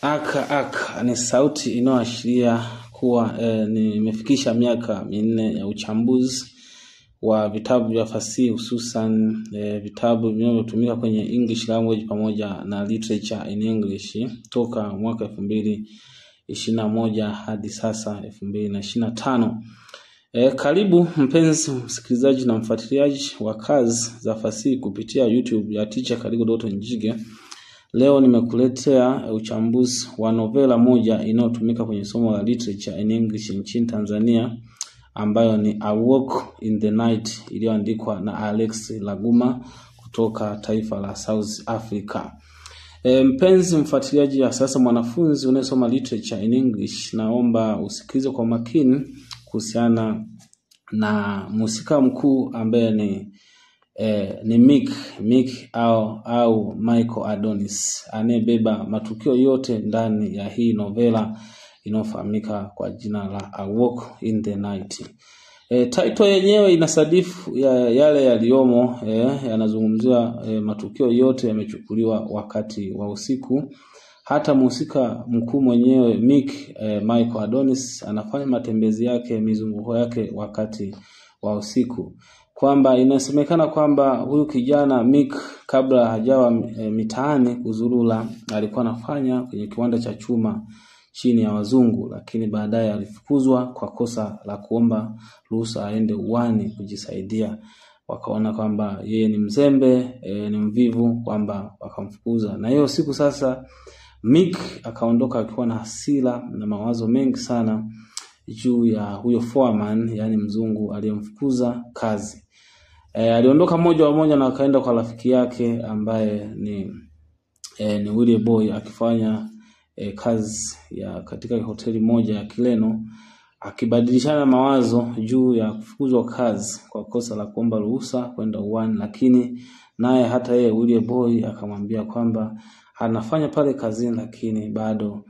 Aka ni sauti inayoashiria kuwa nimefikisha miaka 4 ya uchambuzi wa vitabu vya fasihi, hususan vitabu vinavyotumika kwenye English language pamoja na literature in English toka mwaka 2021 hadi sasa 2025. Karibu mpenzi msikilizaji na mfuatiliaji wa kazi za fasihi kupitia YouTube ya Teacher Karigo.Njige. Leo nimekuletea uchambuzi wa novela moja inayotumika kwenye somo la literature in English nchini Tanzania, ambayo ni A Walk in the Night, iliyoandikwa na Alex Laguma kutoka taifa la South Africa. Mpenzi mfuatiliaji ya sasa mwanafunzi unayesoma literature in English, naomba usikilize kwa makini kuhusiana na mhusika mkuu ambaye ni Mick au Michael Adonis, anayebeba matukio yote ndani ya hii novela inayofahamika kwa jina la A Walk in the Night. Title yenyewe inasadifu yale yaliyomo, yanazungumzia matukio yote yamechukuliwa wakati wa usiku. Hata mhusika mkuu mwenyewe Michael Adonis anafanya matembezi yake, mizunguko yake wakati wa usiku, kwamba inasemekana kwamba huyu kijana Mick kabla hajawa mitaani kuzurula alikuwa anafanya kwenye kiwanda cha chuma chini ya wazungu, lakini baadaye alifukuzwa kwa kosa la kuomba ruhusa aende uani kujisaidia. Wakaona kwamba yeye ni mzembe, ni mvivu, kwamba wakamfukuza. Na hiyo siku sasa Mick akaondoka akiwa na hasira na mawazo mengi sana juu ya huyo foreman, yani mzungu aliyemfukuza kazi. Aliondoka moja kwa moja na akaenda kwa rafiki yake ambaye ni Willie Boy, akifanya kazi ya katika hoteli moja ya Kileno, akibadilishana mawazo juu ya kufukuzwa kazi kwa kosa la kuomba ruhusa kwenda uani. Lakini naye hata yeye Willie Boy akamwambia kwamba anafanya pale kazini lakini bado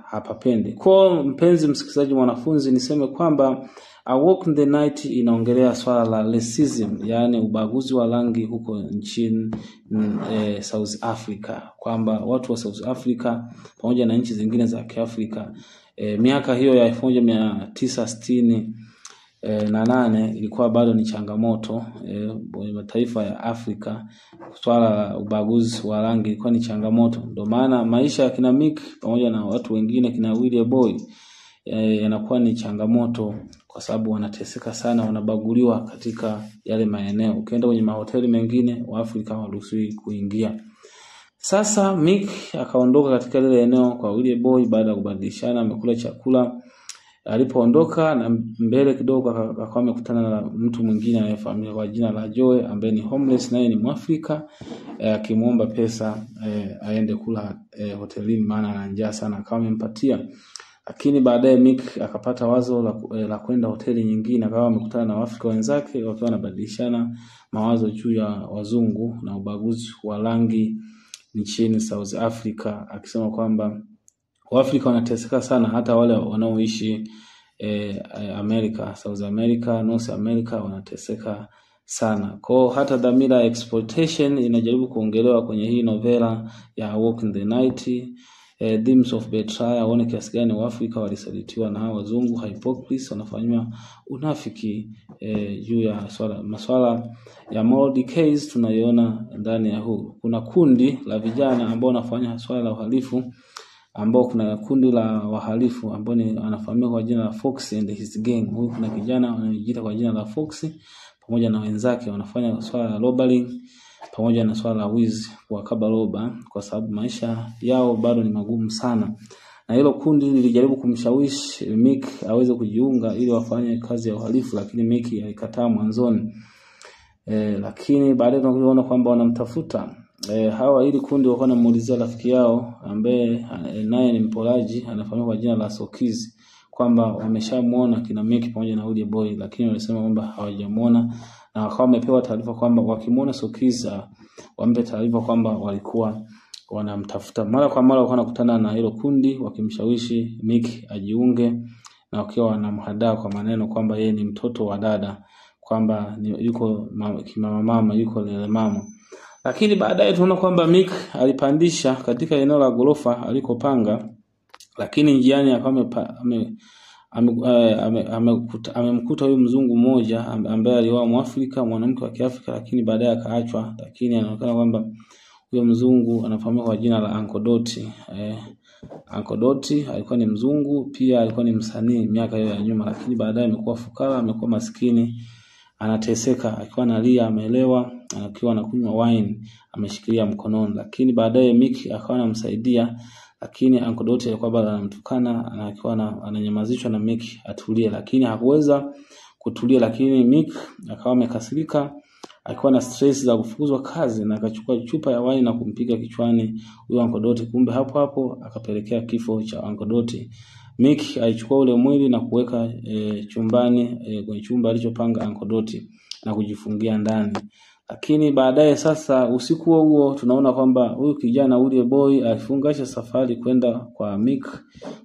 hapapendi. Kwa mpenzi msikilizaji mwanafunzi, niseme kwamba A Walk in the Night inaongelea swala la racism, yani ubaguzi wa rangi huko nchini South Africa, kwamba watu wa South Africa pamoja na nchi zingine za Kiafrika miaka hiyo ya 1968 ilikuwa bado ni changamoto kwenye mataifa ya Afrika. Swala la ubaguzi wa rangi ilikuwa ni changamoto. Ndio maana maisha ya kina Mick pamoja na watu wengine kina Willie Boy yanakuwa ni changamoto, kwa sababu wanateseka sana, wanabaguliwa katika yale maeneo. Ukienda kwenye mahoteli mengine wa Afrika hawaruhusiwi kuingia. Sasa Mick akaondoka katika ile eneo kwa Willie Boy baada ya kubadilishana, amekula chakula. Alipoondoka na mbele kidogo akawa amekutana na mtu mwingine anayefahamika kwa jina la Joe, ambaye ni homeless, naye ni Mwafrika, akimuomba pesa aende kula hotelini, maana ana njaa sana. Akawa amempatia, lakini baadaye Mick akapata wazo la kwenda hoteli nyingine, akawa amekutana na Waafrika wenzake wakiwa wanabadilishana mawazo juu ya wazungu na ubaguzi wa rangi nchini South Africa, akisema kwamba Waafrika wanateseka sana, hata wale wanaoishi America, South America, North America wanateseka sana. Kwa hata dhamira ya exploitation inajaribu kuongelewa kwenye hii novela ya A Walk in the Night. Themes of betrayal, waone kiasi gani Waafrika walisalitiwa na hao wazungu, hypocrites, wanafanywa unafiki juu ya masuala ya moral decays tunaiona ndani ya huu. Kuna kundi la vijana ambao wanafanya swala la uhalifu, ambao kuna kundi la wahalifu ambao anafahamika kwa jina la Fox and his gang. Huyu kuna kijana anajiita kwa jina la Fox pamoja na wenzake wanafanya swala la robbery pamoja na swala la wizi wa kabaloba, kwa sababu maisha yao bado ni magumu sana. Na hilo kundi lilijaribu kumshawishi Mick aweze kujiunga ili wafanye kazi ya uhalifu, lakini Mick alikataa mwanzoni. Lakini baadaye tunakuona kwamba wanamtafuta hawa ili kundi, walikuwa wanamuulizia rafiki yao ambaye naye ni mpolaji anafahamika kwa jina la Sokizi, kwamba wameshamuona kina Mick pamoja na Willie Boy, lakini walisema kwamba hawajamuona, na wakawa wamepewa taarifa kwamba wakimuona Sokizi wampe taarifa kwamba walikuwa wanamtafuta. Mara kwa mara walikuwa wanakutana na hilo kundi wakimshawishi Mick ajiunge, na wakiwa wanamhadaa kwa maneno kwamba yeye ni mtoto wa dada, kwamba yuko mama yuko lele mama. Lakini baadaye tunaona kwamba Mick alipandisha katika eneo la gorofa alikopanga, lakini njiani akawa amemkuta huyu mzungu mmoja ambaye alioa Mwafrika, mwanamke wa Kiafrika, lakini baadaye akaachwa. Lakini anaonekana kwamba huyo mzungu anafahamika kwa jina la Uncle Dotty. Uncle Dotty alikuwa ni mzungu, pia alikuwa ni msanii miaka hiyo ya nyuma, lakini baadaye amekuwa fukara, amekuwa maskini, anateseka, akiwa analia, amelewa, akiwa anakunywa wine, ameshikilia mkononi. Lakini baadaye Mick akawa anamsaidia, lakini Uncle Dotty alikuwa bado anamtukana, na akiwa ananyamazishwa na Mick atulie, lakini hakuweza kutulia. Lakini Mick akawa amekasirika, alikuwa na stress za kufukuzwa kazi, na akachukua chupa ya wine na kumpiga kichwani huyo Uncle Dotty. Kumbe hapo hapo akapelekea kifo cha Uncle Dotty. Mick alichukua ule mwili na kuweka chumbani, kwenye chumba alichopanga Uncle Dotty, na kujifungia ndani. Lakini baadaye sasa usiku huo tunaona kwamba huyu kijana Willie Boy alifungasha safari kwenda kwa Mick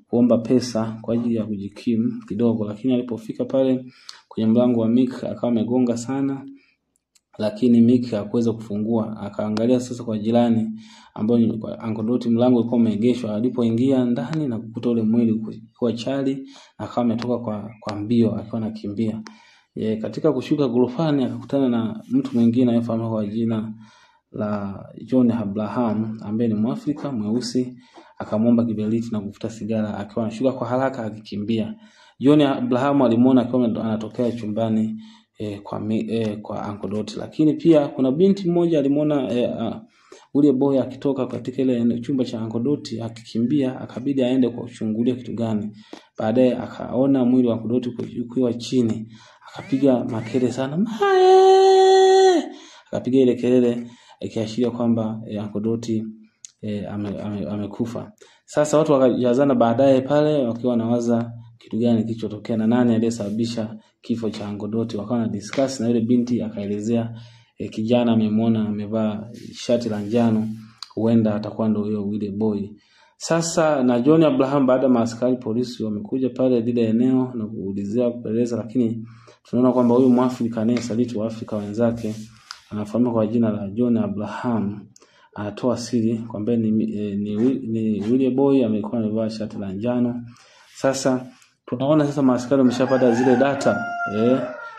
kuomba pesa kwa ajili ya kujikimu kidogo. Lakini alipofika pale kwenye mlango wa Mick akawa amegonga sana, lakini Mick hakuweza kufungua. Akaangalia sasa kwa jirani ambao ni Uncle Dotty, mlango ulikuwa umeegeshwa. Alipoingia ndani na kukuta ule mwili kwa chali, akawa ametoka kwa mbio akiwa anakimbia. Katika kushuka gorofani akakutana na mtu mwingine anayefahamika kwa jina la John Abraham ambaye ni Mwafrika mweusi. Akamwomba kiberiti na kuvuta sigara akiwa anashuka kwa haraka akikimbia. John Abraham alimuona akiwa anatokea chumbani kwa Uncle Dotty. Lakini pia kuna binti mmoja alimuona ule boy akitoka katika ile chumba cha Uncle Dotty akikimbia, akabidi aende kwa kuchungulia kitu gani. Baadaye akaona mwili wa Uncle Dotty ukiwa chini, akapiga makelele sana, mae, akapiga ile kelele ikiashiria kwamba Uncle Dotty amekufa. Sasa watu wakajazana baadaye pale wakiwa wanawaza kitu gani kilichotokea na nani aliyesababisha kifo cha Uncle Dotty. Wakawa na discuss, na yule binti akaelezea kijana amemwona amevaa shati la njano, huenda atakuwa ndio huyo Willie Boy. Sasa na John Abraham, baada maaskari polisi wamekuja pale lile eneo na kuulizia kupeleza, lakini tunaona kwamba huyu Mwafrika anayesaliti Waafrika wenzake anafahamika kwa jina la John Abraham, anatoa siri kwamba ni Willie Boy amekuwa amevaa shati la njano. Sasa tunaona sasa maaskari wameshapata zile data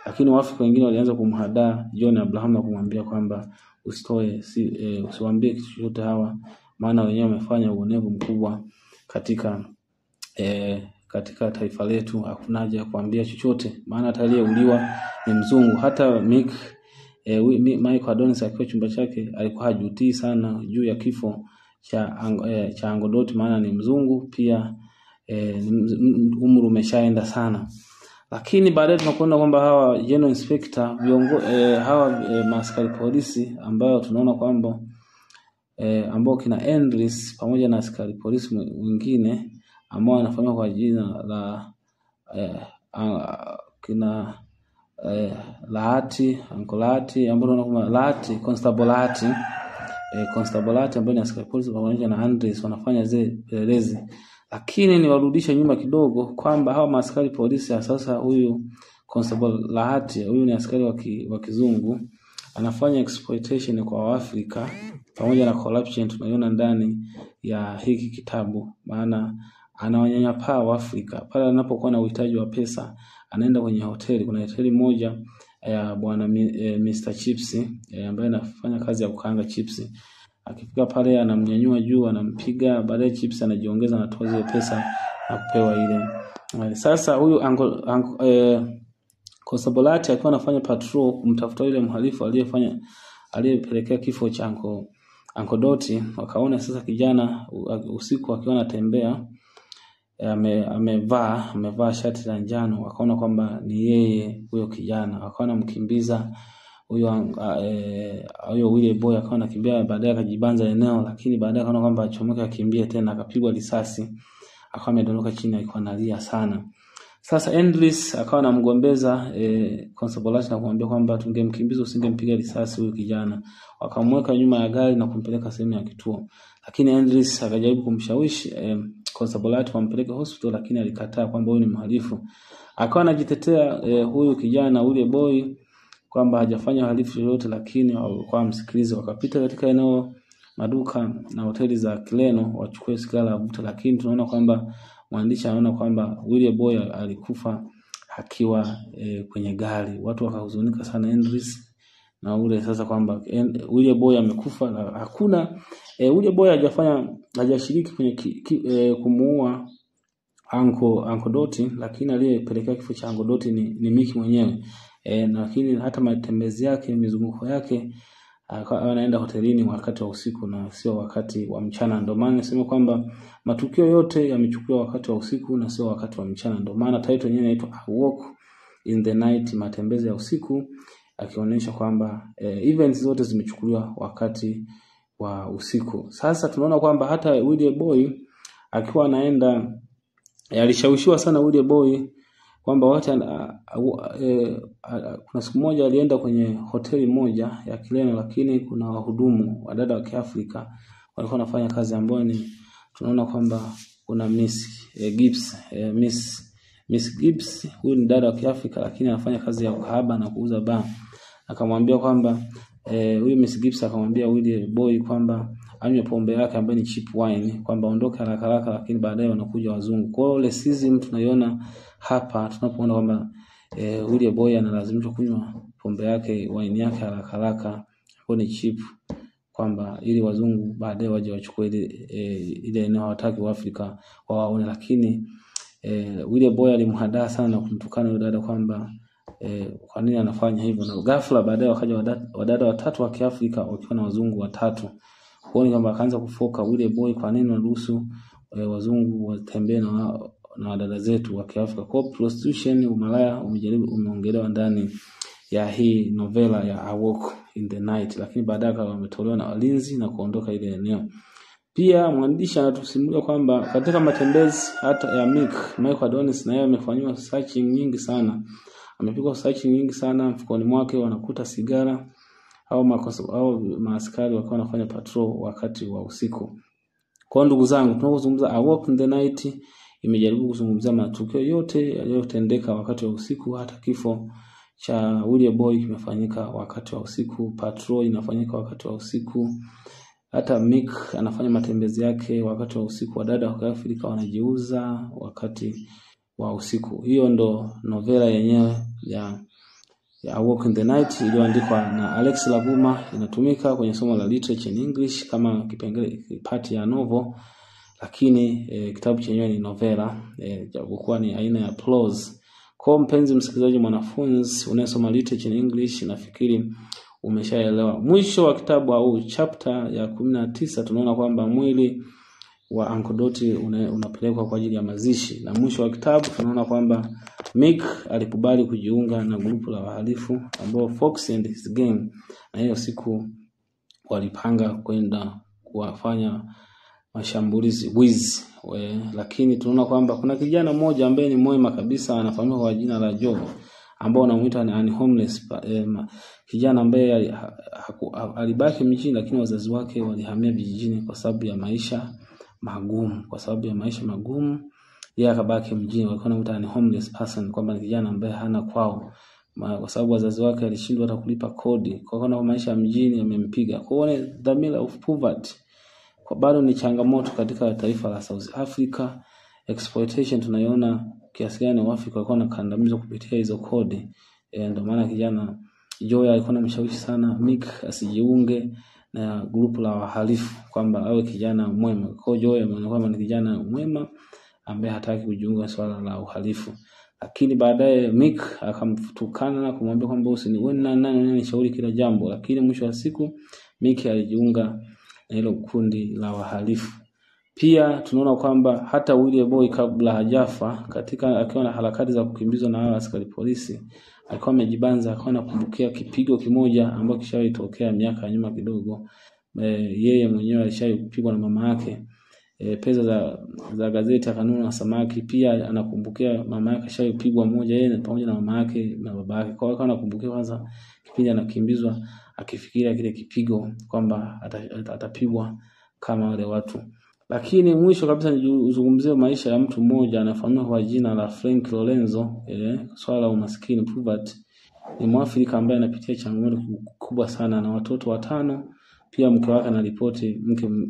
lakini Waafrika wengine walianza kumhadaa John Abraham na kumwambia kwamba usiwaambie kitu chochote hawa, maana wenyewe wamefanya uonevu mkubwa katika taifa letu. Hakuna haja ya kuambia chochote, maana ataliyeuliwa ni mzungu. Hata Michael Adonis akiwa chumba chake alikuwa hajutii sana juu ya kifo cha Uncle Dotty, maana ni mzungu pia, umri umeshaenda sana. Lakini baadaye tunakuona kwamba hawa General Inspector hawa maaskari polisi ambao tunaona kwamba ambao kina Andres pamoja na askari polisi mwingine ambao wanafahamika kwa jina la kina Lahati, Uncle Lahati, ambao tunaona Lahati, Constable Lahati, Constable Lahati ambaye ni askari polisi pamoja na Andres wanafanya zile pelelezi. Lakini niwarudisha nyuma kidogo kwamba hawa maaskari polisi sasa, huyu Constable Lahati, huyu ni askari wa kizungu, anafanya exploitation kwa Waafrika pamoja na corruption tunaiona ndani ya hiki kitabu. Maana anawanyanyapaa Waafrika pale anapokuwa na uhitaji wa pesa, anaenda kwenye hoteli. Kuna hoteli moja ya bwana Mr. Chips ambaye anafanya kazi ya kukaanga chips. Akifika pale anamnyanyua juu, anampiga, baadaye Chips anajiongeza, anatoa zile pesa na kupewa ile. Sasa huyu Constable Lahati alikuwa anafanya patrol kumtafuta yule mhalifu aliyepelekea kifo cha Uncle Dotty. Wakaona sasa kijana usiku akiwa anatembea amevaa shati la njano, wakaona kwamba ni yeye huyo kijana. Wakaona mkimbiza huyo Willie Boy, akawa anakimbia, baadaye akajibanza eneo, lakini baadaye akaona kwamba achomoka akimbie tena, akapigwa risasi, akawa amedondoka chini, alikuwa analia sana. Sasa Andres akawa anamgombeza Constable Lahati na kumwambia kwamba tungemkimbiza usingempiga risasi huyu kijana. Wakamweka nyuma ya gari na kumpeleka sehemu ya kituo, lakini Andres akajaribu kumshawishi Constable Lahati kumpeleka hospital, lakini alikataa kwamba huyu ni mhalifu. Akawa anajitetea huyu kijana Willie Boy kwamba hajafanya uhalifu yoyote, lakini kwa msikilize, wakapita katika eneo maduka na hoteli za Kileno wachukue sigara avuta, lakini tunaona kwamba mwandishi anaona kwamba Willie Boy alikufa akiwa kwenye gari. Watu wakahuzunika sana Endris na ule sasa kwamba Willie Boy amekufa na hakuna Willie Boy hajashiriki kwenye kumuua Uncle Dotty, lakini aliyepelekea kifo cha Uncle Dotty ni Mickey mwenyewe. Lakini hata matembezi yake, mizunguko yake, anaenda hotelini wakati wa usiku na sio wakati wa mchana. Ndio maana nasema kwamba matukio yote yamechukuliwa wakati wa usiku na sio wakati wa mchana. Ndio maana title yenyewe inaitwa A Walk in the Night, matembezi ya usiku, akionyesha kwamba events zote zimechukuliwa wakati wa usiku. Sasa tunaona kwamba hata Willie Boy akiwa anaenda, alishawishiwa sana Willie Boy kwamba kuna siku moja alienda kwenye hoteli moja ya Kileno, lakini kuna wahudumu wa dada wa Kiafrika walikuwa wanafanya kazi ambayo ni tunaona kwamba kuna Miss Gibbs, huyu ni dada wa Kiafrika lakini anafanya kazi ya ukahaba na kuuza baa. Akamwambia kwamba huyu Miss Gibbs akamwambia Willie Boy kwamba anywe pombe yake ambayo ni cheap wine, kwamba ondoke haraka, lakini baadaye wanakuja wazungu. Kwa hiyo racism tunaiona hapa tunapoona kwamba Willie Boy analazimishwa kunywa pombe yake, wine yake haraka ambayo ni cheap, kwamba ili wazungu baadaye waje wachukue ile eneo, hawataki wa Afrika waone. Lakini Willie Boy alimhadaa sana na kumtukana yule dada kwamba kwa nini anafanya hivyo, na ghafla baadaye wakaja wadada watatu wa Kiafrika wakiwa na wazungu watatu. Kwa hiyo kwamba akaanza kufoka Willie Boy, kwa nini wanaruhusu wazungu watembee na wadada zetu wa Kiafrika. Kwa prostitution, umalaya umeongelewa ndani ya hii novela ya A Walk in the Night, lakini baadaye wametolewa na walinzi na kuondoka ile eneo. Pia mwandishi anatusimulia kwamba katika matembezi hata ya Michael Adonis, na yeye amefanywa searching nyingi sana. Amepigwa searching nyingi sana, mfukoni mwake wanakuta sigara au maaskari wakiwa wanafanya patrol wakati wa usiku. Kwa ndugu zangu, tunapozungumza A Walk in the Night imejaribu kuzungumzia matukio yote yaliyotendeka wakati wa usiku. Hata kifo cha Willie Boy kimefanyika wakati wa usiku, patrol inafanyika wakati wa usiku, hata Mick anafanya matembezi yake wakati wa usiku, wadada wa Afrika wanajiuza wakati wa usiku. Hiyo ndo novela yenyewe ya A Walk in the Night iliyoandikwa na Alex Laguma. Inatumika kwenye somo la literature in English kama kipengele part ya novel, lakini kitabu chenyewe ni novela, japokuwa ni aina ya prose. Kwa mpenzi msikilizaji, mwanafunzi unayesoma literature in English, nafikiri umeshaelewa. Mwisho wa kitabu au chapter ya 19 tunaona kwamba mwili wa Uncle Dotty unapelekwa kwa ajili ya mazishi, na mwisho wa kitabu tunaona kwamba Mick alikubali kujiunga na grupu la wahalifu ambao Fox and his gang, na hiyo siku walipanga kwenda kuwafanya mashambulizi wizi. Lakini tunaona kwamba kuna kijana mmoja ambaye ni mwema kabisa, anafahamika kwa jina la Joe, ambao wanamuita ni homeless, kijana ambaye alibaki mjini, lakini wazazi wake walihamia vijijini kwa sababu ya maisha magumu. Yeye akabaki mjini, walikuwa wanamuita ni homeless person, kwamba ni kijana ambaye hana kwao, kwa sababu wazazi wake walishindwa hata kulipa kodi. Kwa hiyo maisha ya mjini yamempiga. Kwa hiyo dhamira of poverty kwa bado ni changamoto katika taifa la South Africa. Exploitation tunaiona kiasi gani Waafrika walikuwa wanakandamizwa kupitia hizo kodi. Ndio maana kijana Joy alikuwa anamshawishi sana Mick asijiunge na grupu la wahalifu, kwamba awe kijana mwema. Kwa hiyo Joy anaonekana ni kijana mwema ambaye hataki kujiunga na swala la uhalifu. Lakini baadaye Mick akamtukana na kumwambia kwamba wewe nani nishauri kila jambo. Lakini mwisho wa siku Mick alijiunga na hilo kundi la wahalifu. Pia tunaona kwamba hata Willie Boy kabla hajafa, katika akiwa na harakati za kukimbizwa na askari polisi, alikuwa amejibanza, akawa anakumbukia kipigo kimoja ambacho kishaitokea miaka nyuma kidogo. Yeye mwenyewe alishapigwa na mama yake. Pesa za gazeti akanunua samaki. Pia anakumbukia mama yake alishapigwa moja, yeye pamoja na mama yake na baba yake. Kwa hiyo anakumbukia kwanza kipindi anakimbizwa, akifikiria kile kipigo kwamba atapigwa kama wale watu. Lakini mwisho kabisa nizungumzie maisha ya mtu mmoja anafahamika kwa jina la Frank Lorenzo. Swala la umaskini, poverty, ni Mwafrika ambaye anapitia changamoto kubwa sana, na watoto 5. Pia mke wake anaripoti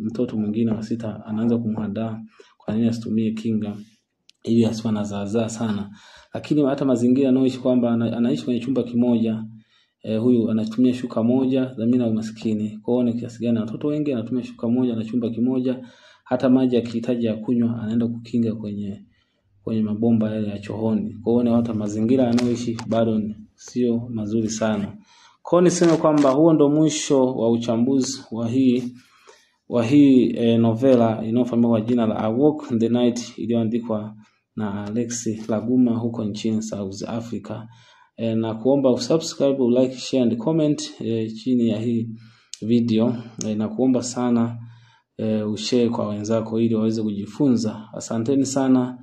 mtoto mwingine wa 6 anaanza kumhadaa kwa nini asitumie kinga ili asiwe na zaazaa sana. Lakini hata mazingira anaoishi kwamba anaishi kwenye chumba kimoja, huyu anatumia shuka moja, dhamira ya umaskini. Kwa hiyo ni kiasi gani watoto wengi anatumia shuka moja na chumba kimoja, hata maji akihitaji ya kunywa anaenda kukinga kwenye mabomba yale ya chooni. Kwa hiyo ni hata mazingira anaoishi bado sio mazuri sana. Kwa hiyo niseme kwamba huo ndo mwisho wa uchambuzi wa hii novela inayofahamika kwa jina la A Walk in the Night iliyoandikwa na Alexi Laguma huko nchini South Africa. Na kuomba usubscribe, like, share and comment chini ya hii video. Na kuomba sana ushare kwa wenzako ili waweze kujifunza. Asanteni sana.